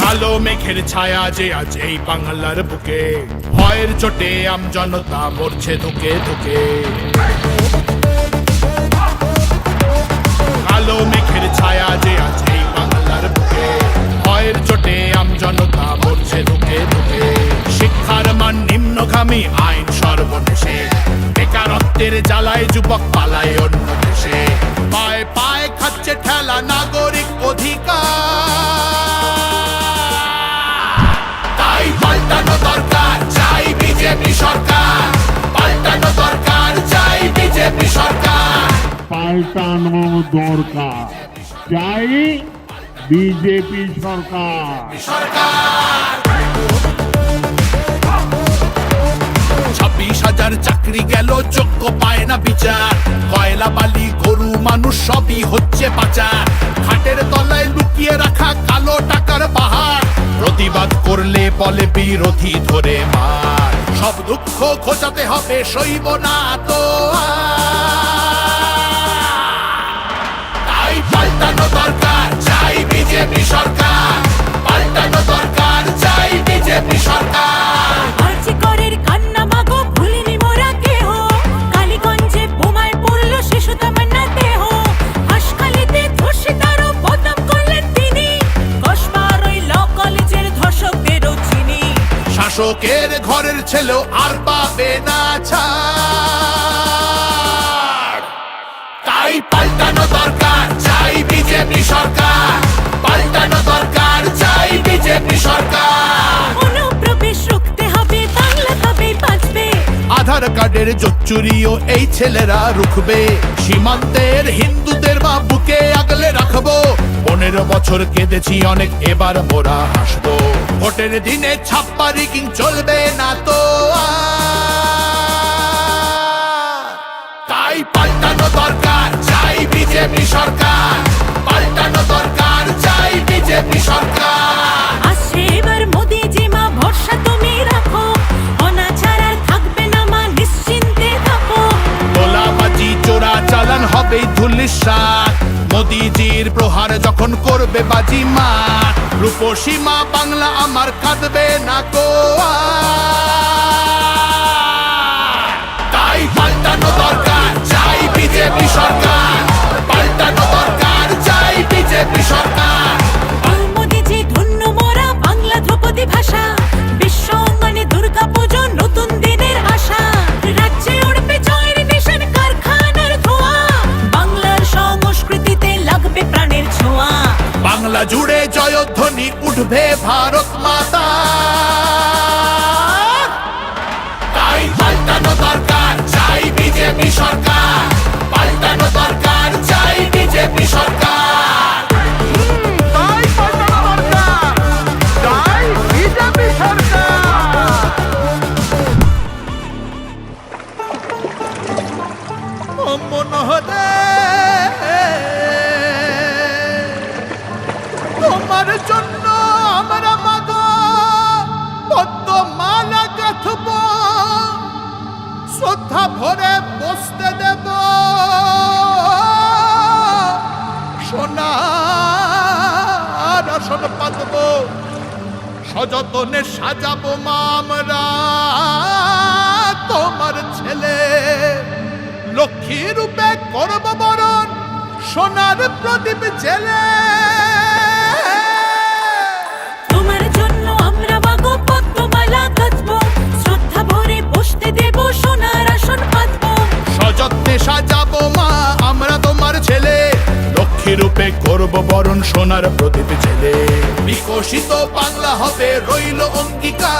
কালো মেঘের ছায়া যে আজ এই বাংলার বুকে, ভয়ের চোটে আমজনতা মরছে ধুকে ধুকে। কালো মেঘের ছায়া যে আজ এই বাংলার বুকে, ভয়ের চোটে আমজনতা মরছে ধুকে ধুকে। শিক্ষার মান নিম্নগামী, আইন সর্বনেশে, বেকারত্বের জ্বালায় যুবক পালায় অন্য দেশে। পায়ে পায়ে খাচ্ছে ঠেলা নাগরিক অধিকার। তাই পাল্টানো দরকার, চাই বিজেপি সরকার। পাল্টানো দরকার, চাই বিজেপি সরকার। পাল্টানো দরকার, চাই বিজেপি সরকার। 26,000 চাকরি গেল, যোগ্য পায় না বিচার। কয়লা বালি গরু মানুষ সবই হচ্ছে পাচার। খাটের তলায় লুকিয়ে রাখা কালো টাকার পাহাড়। প্রতিবাদ করলে বলে বিরোধী ধরে মার। সব দুঃখ খোঁজাতে হবে, সইব না তো তাই পাল্টানো দরকার, চাই বিজেপি সরকার। পাল্টানো দরকার, চাই বিজেপি সরকার। আর্যিকরের কান্না মাগো ভুলিনি মোরা কেহ। কালীগঞ্জে বোমায় পড়লো শিশু তামান্না দেহ। হাসখালিতে ধর্ষিতারও বদনাম করলেন তিনি। কসবার ওই ল কলেজের ধর্ষকদেরও চিনি। শাসকের ঘরের ছেলেও আর পাবে না ছাড়। তাই পাল্টানো দরকার, চাই বিজেপি সরকার। পাল্টানো দরকার, চাই বিজেপি সরকার। অনুপ্রবেশ রুখতে হবে, বাংলা তবেই বাঁচবে। আধার কার্ডের জোচ্চুরিও এই ছেলেরা রুখবে। সীমান্তের হিন্দুদের মা বুকে আগলে রাখবো। 15 বছর কেঁদেছি অনেক, এবার মোরা হাসবো। ভোটের দিনে ছাপ্পা রিগিং চলবে না তো আর। তাই পাল্টানো দরকার, চাই বিজেপি সরকার। পাল্টানো দরকার, চাই বিজেপি সরকার। আসছে এবার মোদিজি মা, ভরসা তুমি রাখো। অনাচার আর থাকবে না মা, নিশ্চিন্তে থাকো। গোলাবাজি চোরা চালান হবে ধুলিসাৎ। মোদিজির প্রহার যখন করবে বাজি মার। রূপসী মা বাংলা আমার কাঁদবে না কো আর। তাই পাল্টানো দরকার, চাই বিজেপি সরকার। পাল্টানো দরকার, চাই বিজেপি সরকার। মোদিজি ধন্য মোরা, বাংলা ধ্রুপদী ভাষা। বিশ্ব অঙ্গনে দুর্গা পুজো, নতুন দিনের আশা। রাজ্যে উড়বে জয়ের নিশান, কারখানার ধোঁয়া। বাংলার সংস্কৃতিতে লাগবে প্রাণের ছোঁয়া। বাংলা জুড়ে জয়ধ্বনি উঠবে ভারত মাতা। তাই পাল্টানো দরকার, চাই বিজেপি সরকার। পাল্টানো দরকার, চাই বিজেপি সরকার। তাই পাল্টানো দরকার, চাই বিজেপি সরকার। মনোহরে তোমার জন্য আমরা মাগো পদ্মমালা গাঁথব। শ্রদ্ধা ভরে বসতে দেব, সোনার আসন পাতব। সযতনে সাজাবো মা আমরা তোমার ছেলে। লক্ষ্মী রূপে করব বরণ, সোনার প্রদীপ জেলে। তোমার জন্য আমরা মাগো পদ্মমালা গাঁথবো। শ্রদ্ধা ভরে বসতে দেব, সোনার আসন পাতবো। সযত্নে সাজাবো মা আমরা তোমার ছেলে। লক্ষ্মী রূপে করব বরণ, সোনার প্রদীপ জেলে। বিকশিত বাংলা হবে রইল অঙ্গীকার।